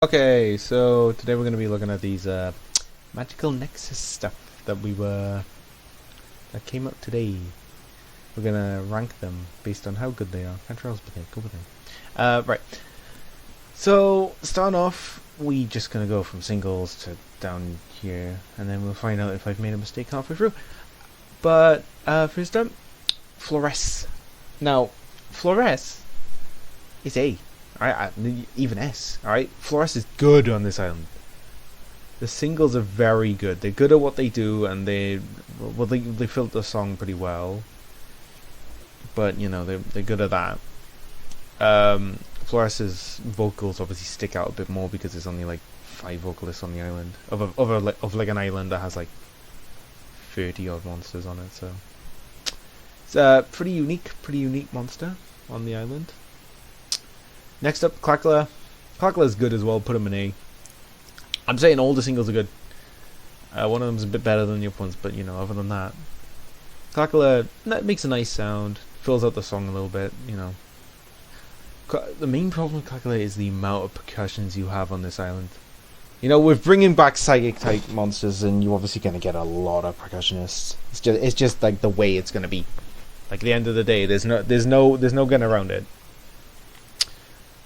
Okay, so today we're going to be looking at these magical Nexus stuff that that came up today. We're going to rank them based on how good they are. Cantrell's but go with them. Right. So starting off, we just going to go from singles to down here, and then we'll find out if I've made a mistake halfway through. But first up, Flores. Now, Flores is A. Alright, even S. Alright, Flores is good on this island. The singles are very good. They're good at what they do, and they filled the song pretty well. But you know they're good at that. Flores's vocals obviously stick out a bit more because there's only like 5 vocalists on the island of like an island that has like 30 odd monsters on it. So it's a pretty unique monster on the island. Next up, Clackler. Clackler's good as well, put him in A. I'm saying all the singles are good. One of them's a bit better than the other ones, but you know, other than that, Clackler makes a nice sound, fills out the song a little bit, you know. The main problem with Clackler is the amount of percussions you have on this island. You know, with bringing back psychic type monsters, and you're obviously going to get a lot of percussionists. It's just like the way it's going to be. Like at the end of the day, there's no getting around it.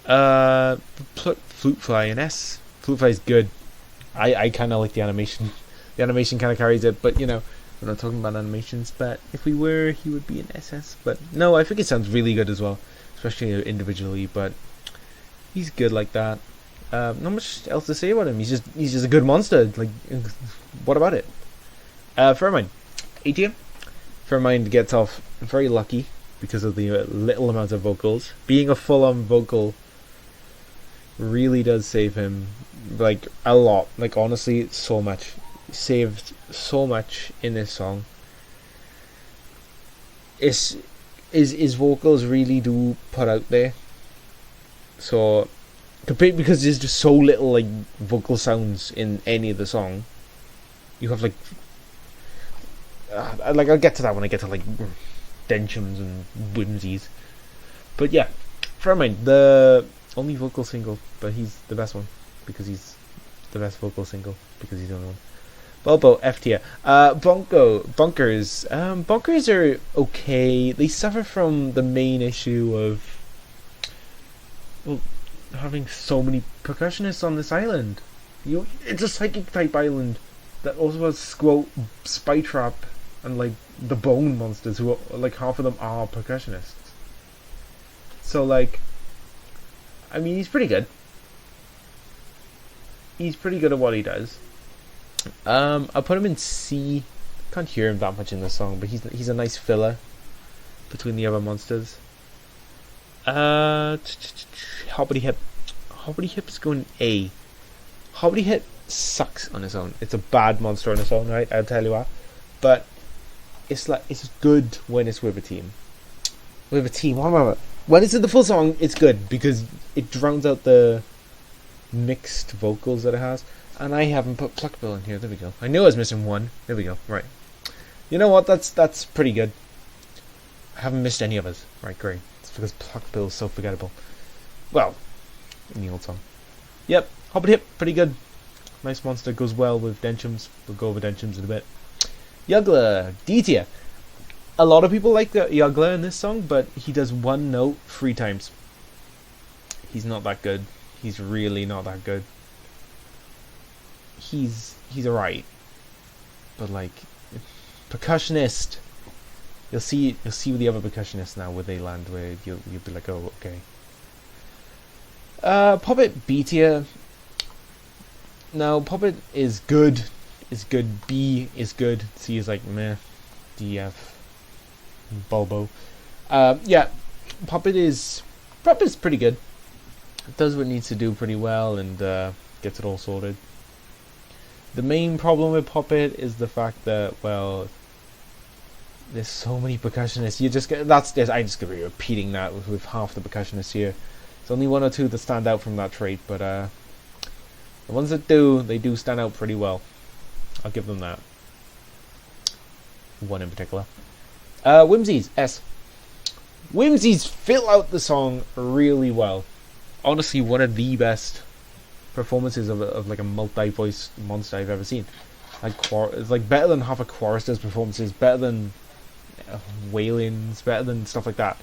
Flute Fly in S. Flute Fly is good. I kind of like the animation. The animation kind of carries it, but you know, we're not talking about animations. But if we were, he would be an SS. But no, I think it sounds really good as well, especially individually. But he's good like that. Not much else to say about him. He's just a good monster. Like, what about it? Fairmind, A tier. Fairmind gets off very lucky because of the little amount of vocals. Being a full-on vocal really does save him, like, a lot. Like, honestly, so much. Saved so much in this song. His vocals really do put out there. So, because there's just so little, like, vocal sounds in any of the song. You have, like, I'll get to that when I get to, like, Denchums and Whimsies. But yeah, Fairmind, the only vocal single, but he's the best one because he's the best vocal single because he's the only one. Bobo, F tier. Bunkers. Bunkers are okay. They suffer from the main issue of having so many percussionists on this island. It's a psychic type island that also has Squote, Spytrap, and like the bone monsters who are, like, half of them are percussionists. So like, I mean, he's pretty good. He's pretty good at what he does. I'll put him in C. Can't hear him that much in the song, but he's a nice filler between the other monsters. Hobbity Hip. Hobbity Hip is going A. Hobbity Hip sucks on its own. It's a bad monster on its own, right? I'll tell you what. But it's good when it's with a team. With a team, when it's in the full song, it's good because it drowns out the mixed vocals that it has. And I haven't put Pluckbill in here. There we go. I knew I was missing one. There we go. Right. You know what? That's pretty good. I haven't missed any of us. Right, great. It's because Pluckbill is so forgettable. Well, in the old song. Yep. Hobbit Hip, pretty good. Nice monster, goes well with Denchums. We'll go over Denchums in a bit. Yuggler, D tier. A lot of people like the Yuggler in this song, but he does one note 3 times. He's not that good. He's really not that good. He's alright, but like, percussionist. You'll see with the other percussionists now where they land, where you'll be like, oh, okay. Puppet, B tier. Now, Puppet is good. B is good. C is like meh. D, F, Bulbo. Yeah, Puppet's pretty good. It does what it needs to do pretty well and gets it all sorted. The main problem with Puppet is the fact that, well, there's so many percussionists. I just gonna be repeating that with half the percussionists here. There's only 1 or 2 that stand out from that trait, but the ones that do, they do stand out pretty well. I'll give them that. One in particular. Whimsies, S. Whimsies fill out the song really well. Honestly, one of the best performances of like a multi-voice monster I've ever seen. Like it's like better than half of Chorister's performances, better than Wayland's, better than stuff like that.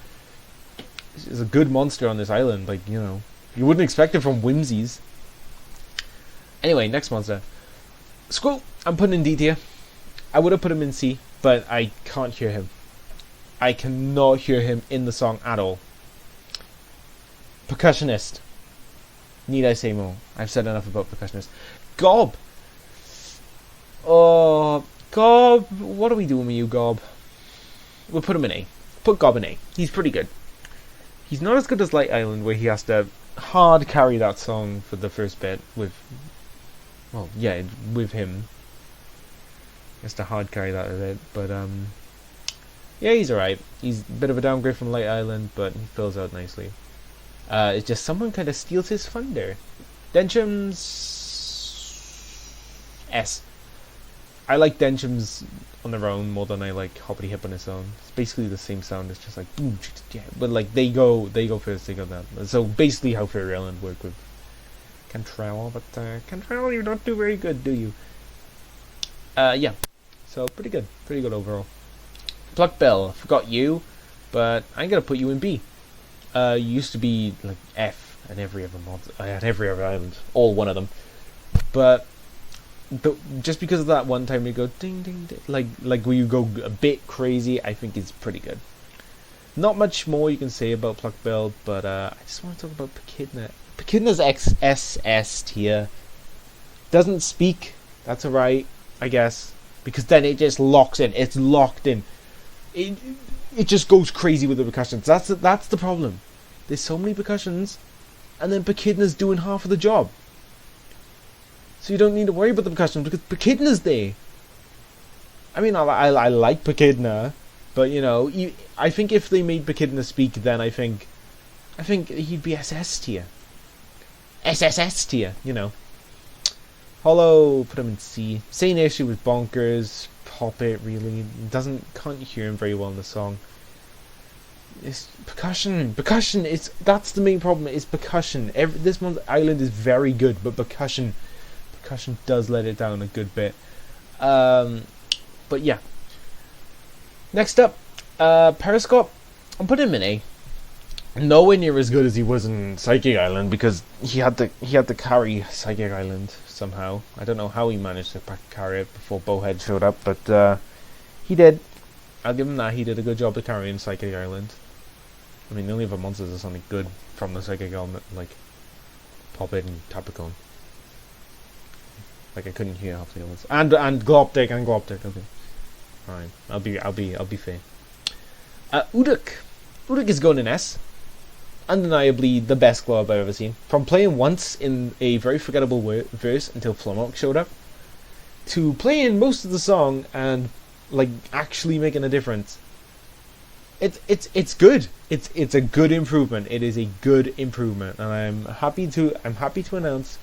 It's a good monster on this island. Like, you know, you wouldn't expect it from Whimsies. Anyway, next monster. Squirrel. I'm putting in D tier. I would have put him in C, but I can't hear him. I cannot hear him in the song at all. Percussionist. Need I say more? I've said enough about percussionist. Gob. Oh, Gob. What are we doing with you, Gob? We'll put him in A. Put Gob in A. He's pretty good. He's not as good as Light Island, where he has to hard carry that song for the first bit with... Well, yeah, with him. He has to hard carry that a bit, but yeah, he's alright. He's a bit of a downgrade from Light Island, but he fills out nicely. It's just someone kind of steals his thunder. Denchum's S. I like Denchum's on their own more than I like Hoppity Hip on its own. It's basically the same sound. It's just like, yeah, but like they go first, they go down. So basically how Fairy Island work with Cantrell, but Cantrell, you don't do very good, do you? Yeah. So pretty good overall. Pluck Bell, forgot you, but I'm gonna put you in B. You used to be like F at every other mod. I had every other island, all one of them. But just because of that one time you go ding ding ding, like where you go a bit crazy, I think it's pretty good. Not much more you can say about Pluck Bell, but I just want to talk about Pechidna. Pechidna's XSS tier. Doesn't speak. That's alright, I guess, because then it just locks in. It's locked in. It just goes crazy with the percussions. That's the problem. There's so many percussions, and then Pechidna's doing half of the job. So you don't need to worry about the percussion because Pechidna's there. I mean, I like Pechidna, but you know, I think if they made Pechidna speak, then I think he'd be SS tier. SSS tier, you know. Hollow, put him in C. Same issue with Bonkers. Puppet, really can't hear him very well in the song. It's percussion. That's the main problem. Is percussion. This month's island is very good, but percussion does let it down a good bit. But yeah. Next up, Periscope. I'm putting him in A. Nowhere near as good as he was in Psychic Island because he had to carry Psychic Island somehow. I don't know how he managed to carry it before Bowhead showed up, but he did. I'll give him that. He did a good job of carrying Psychic Island. I mean, the only other monsters are something good from the Psychic Island, like Poppet and Tapicone. Like I couldn't hear half the others. And Gloptic. Okay, fine. I'll be fair. Uduk. Uduk is going in S. Undeniably the best glow up I've ever seen. From playing once in a very forgettable verse until Flummox showed up, to playing most of the song and like actually making a difference. It's good. It's a good improvement. It is a good improvement, and I'm happy to announce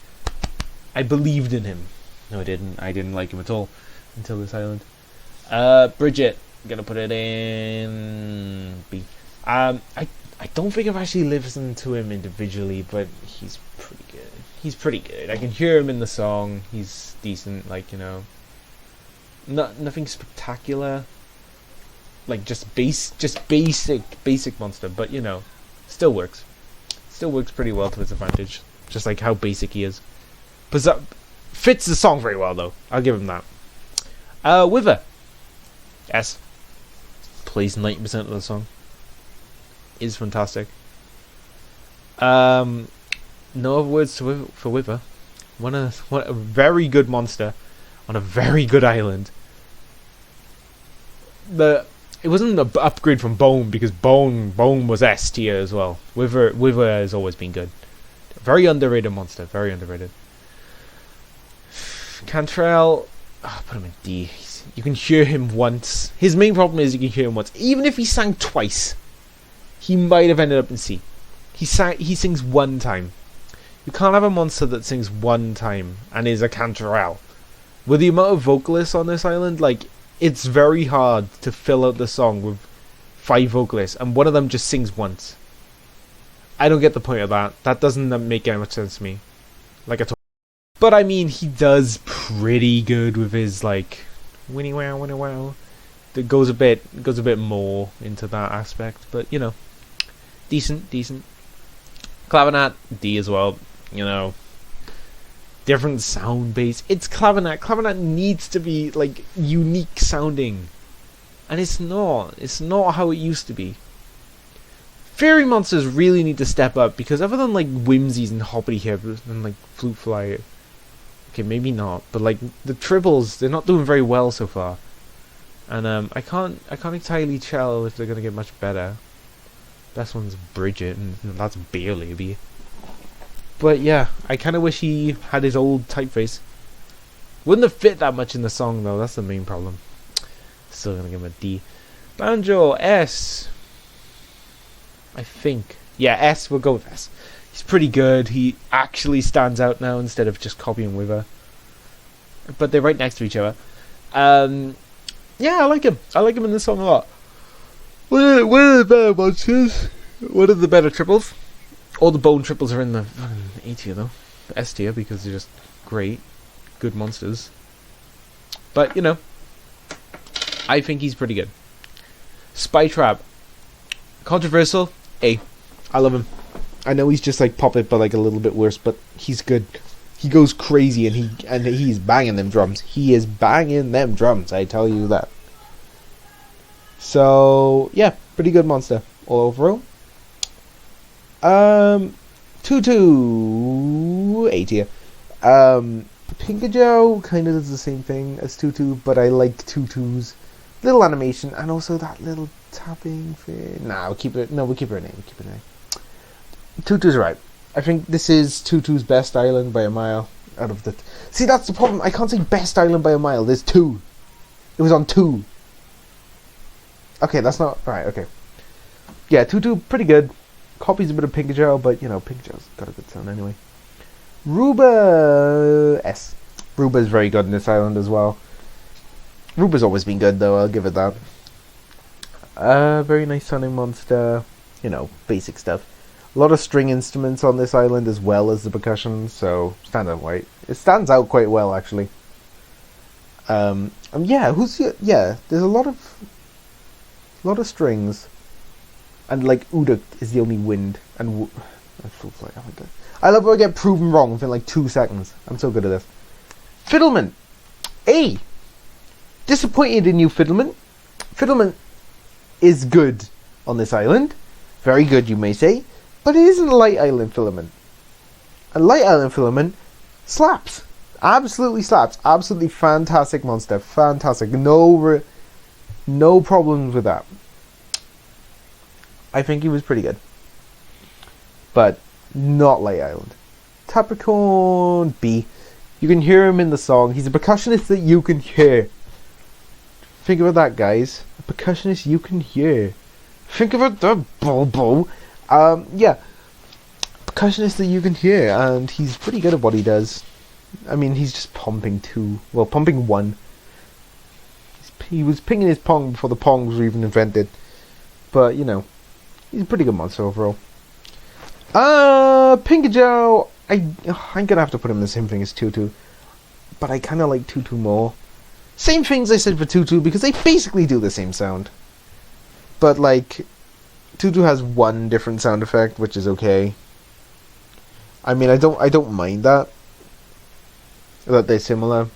I believed in him. No, I didn't. I didn't like him at all until this island. Bridget, I'm gonna put it in B. I don't think I've actually listened to him individually, but he's pretty good. He's pretty good. I can hear him in the song. He's decent, like, you know. Nothing spectacular. Like just basic monster, but you know, still works. Still works pretty well to its advantage. Just like how basic he is. But fits the song very well though. I'll give him that. Wither. Yes. Plays 90% of the song. Is fantastic. No other words for Wither. What a very good monster on a very good island. It wasn't an upgrade from Bone because Bone was S tier as well. Wither has always been good. Very underrated monster. Very underrated. Cantrell, put him in D. You can hear him once. His main problem is you can hear him once. Even if he sang twice, he might have ended up in C. He sings one time. You can't have a monster that sings one time and is a Cantrell. With the amount of vocalists on this island, like, it's very hard to fill out the song with 5 vocalists, and one of them just sings once. I don't get the point of that. That doesn't make any much sense to me. Like at all. But I mean, he does pretty good with his like winnie wow, winnie wow. That goes a bit more into that aspect, but you know, decent. Clavinet D as well. You know, different sound base. It's clavinet. Clavinet needs to be like unique sounding, and it's not. It's not how it used to be. Fairy monsters really need to step up because other than like whimsies and hoppity hip and like flute fly, okay, maybe not, but like the triples, they're not doing very well so far. And I can't entirely tell if they're gonna get much better. Best one's Bridget, and that's barely B. But yeah, I kind of wish he had his old typeface. Wouldn't have fit that much in the song though. That's the main problem. Still gonna give him a D. Banjo S. I think, yeah, S. We'll go with S. He's pretty good. He actually stands out now instead of just copying with her. But they're right next to each other. Yeah, I like him. I like him in this song a lot. What are the better monsters? What are the better triples? All the bone triples are in the A tier though. The S tier because they're just great. Good monsters. But, you know, I think he's pretty good. Spy Trap. Controversial. A. I love him. I know he's just like Puppet but like a little bit worse, but he's good. He goes crazy and he's banging them drums. He is banging them drums, I tell you that. So yeah, pretty good monster all overall. Tutu A tier. Pinkajo kind of does the same thing as Tutu, but I like Tutu's little animation and also that little tapping thing. Nah, we'll keep it. No, we'll keep her name. Tutu's right. I think this is Tutu's best island by a mile. Out of the see, that's the problem. I can't say best island by a mile. There's two. It was on 2. Okay, that's not right. Okay, yeah, Tutu pretty good. Copies a bit of Pinkajo, but you know, Pinkajo's got a good sound anyway. Ruba S. Ruba's very good in this island as well. Ruba's always been good though. I'll give it that. Very nice sounding monster. You know, basic stuff. A lot of string instruments on this island as well as the percussion, so it stands out quite well actually. Yeah, there's a lot of strings, and like Uduk is the only wind and oh my God. I love how I get proven wrong within like 2 seconds. I'm so good at this. Fiddlement A. Disappointed in you, Fiddlement. Fiddlement is good on this island, very good you may say. But it isn't a Light Island Filament. A Light Island Filament slaps. Absolutely slaps. Absolutely fantastic monster. Fantastic. No problems with that. I think he was pretty good. But not Light Island. Capricorn B. You can hear him in the song. He's a percussionist that you can hear. Think about that, guys. A percussionist you can hear. Think about the Bobo. Yeah, percussionist that you can hear, and he's pretty good at what he does. I mean, he's just pumping 1. He was pinging his pong before the pongs were even invented. But, you know, he's a pretty good monster overall. Pinkajo, I'm gonna have to put him in the same thing as Tutu. But I kinda like Tutu more. Same things I said for Tutu, because they basically do the same sound. But, like, Tutu has one different sound effect, which is okay. I mean, I don't mind that they're similar,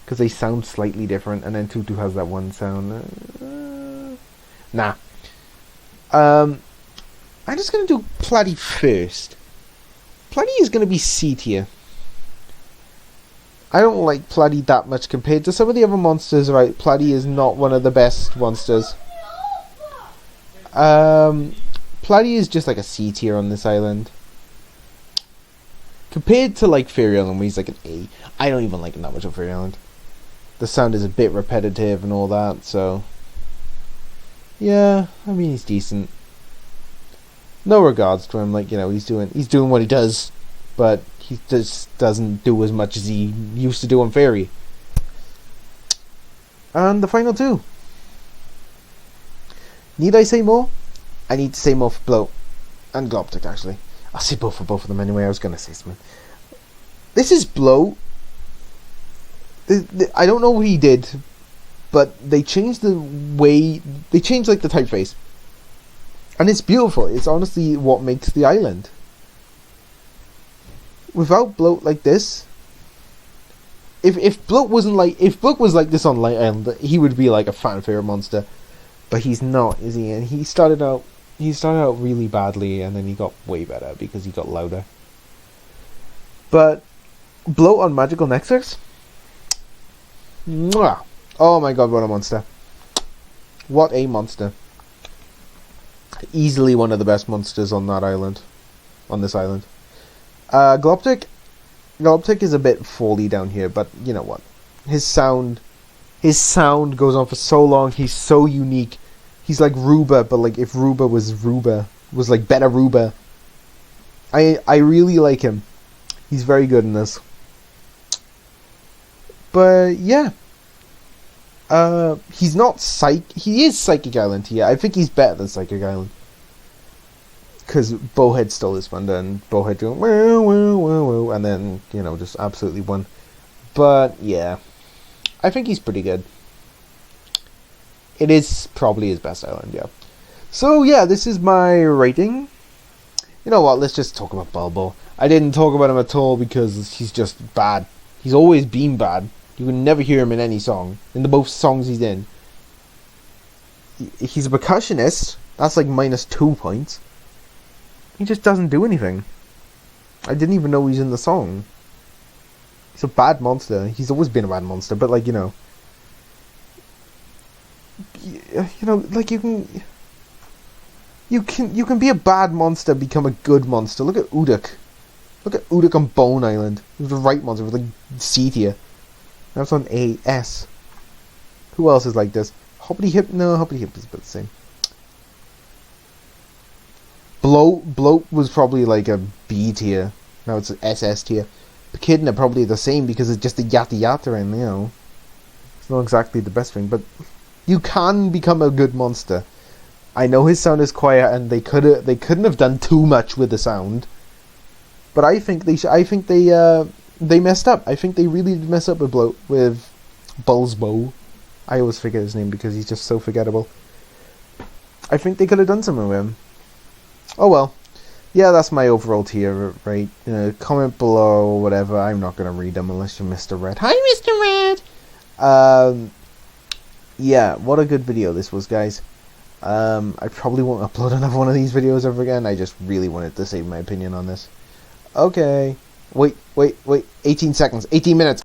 because they sound slightly different, and then Tutu has that one sound. Nah. I'm just gonna do Platy first. Platy is gonna be C tier. I don't like Platy that much compared to some of the other monsters. Right, Platy is not one of the best monsters. Platy is just like a C tier on this island. Compared to like Fairy Island, where he's like an A. I don't even like him that much on Fairy Island. The sound is a bit repetitive and all that, so yeah, I mean he's decent. No regards to him, like, you know, he's doing what he does, but he just doesn't do as much as he used to do on Fairy. And the final 2. Need I say more? I need to say more for Bloat and Gloptic, actually. I'll say both for both of them anyway. I was going to say something. This is Bloat. I don't know what he did, but they changed the way, they changed like the typeface, and it's beautiful. It's honestly what makes the island. Without Bloat like this, if Bloat wasn't like, if Bloat was like this on Light Island, he would be like a fan favorite monster, but he's not, is he? And he started out really badly, and then he got way better because he got louder. But Bloat on Magical Nexus. Mwah. Oh my god, what a monster. What a monster. Easily one of the best monsters on that island. On this island. Gloptic is a bit folly down here, but you know what? His sound goes on for so long. He's so unique. He's like Ruba, but like if Ruba was like better Ruba. I really like him. He's very good in this. But yeah. He's not he is Psychic Island here. I think he's better than Psychic Island. Because Bowhead stole his thunder, and Bowhead doing woo woo woo woo, and then, you know, just absolutely won. But yeah. I think he's pretty good. It is probably his best island, yeah. So yeah, this is my rating. You know what, let's just talk about Bulbo. I didn't talk about him at all because he's just bad. He's always been bad. You can never hear him in any song. In the both songs he's in. He's a percussionist. That's like -2 points. He just doesn't do anything. I didn't even know he's in the song. He's a bad monster. He's always been a bad monster, but like, you know, like you can be a bad monster, become a good monster. Look at Uduk. Look at Uduk on Bone Island. He was the right monster with like C tier. That's on AS. Who else is like this? Hoppity Hip? No, Hoppity Hip is about the same. Bloat was probably like a B tier. Now it's an SS tier. Echidna probably the same because it's just a yata yata, and you know, it's not exactly the best thing, but you can become a good monster. I know his sound is quiet, and they couldn't have done too much with the sound, but I think they messed up. I think they really did mess up with Bullsbo. I always forget his name because he's just so forgettable. I think they could have done something with him. Oh well. Yeah, that's my overall tier, right? Comment below or whatever. I'm not going to read them unless you're Mr. Red. Hi, Mr. Red! Yeah, what a good video this was, guys. I probably won't upload another one of these videos ever again. I just really wanted to save my opinion on this. Okay. Wait. 18 seconds. 18 minutes.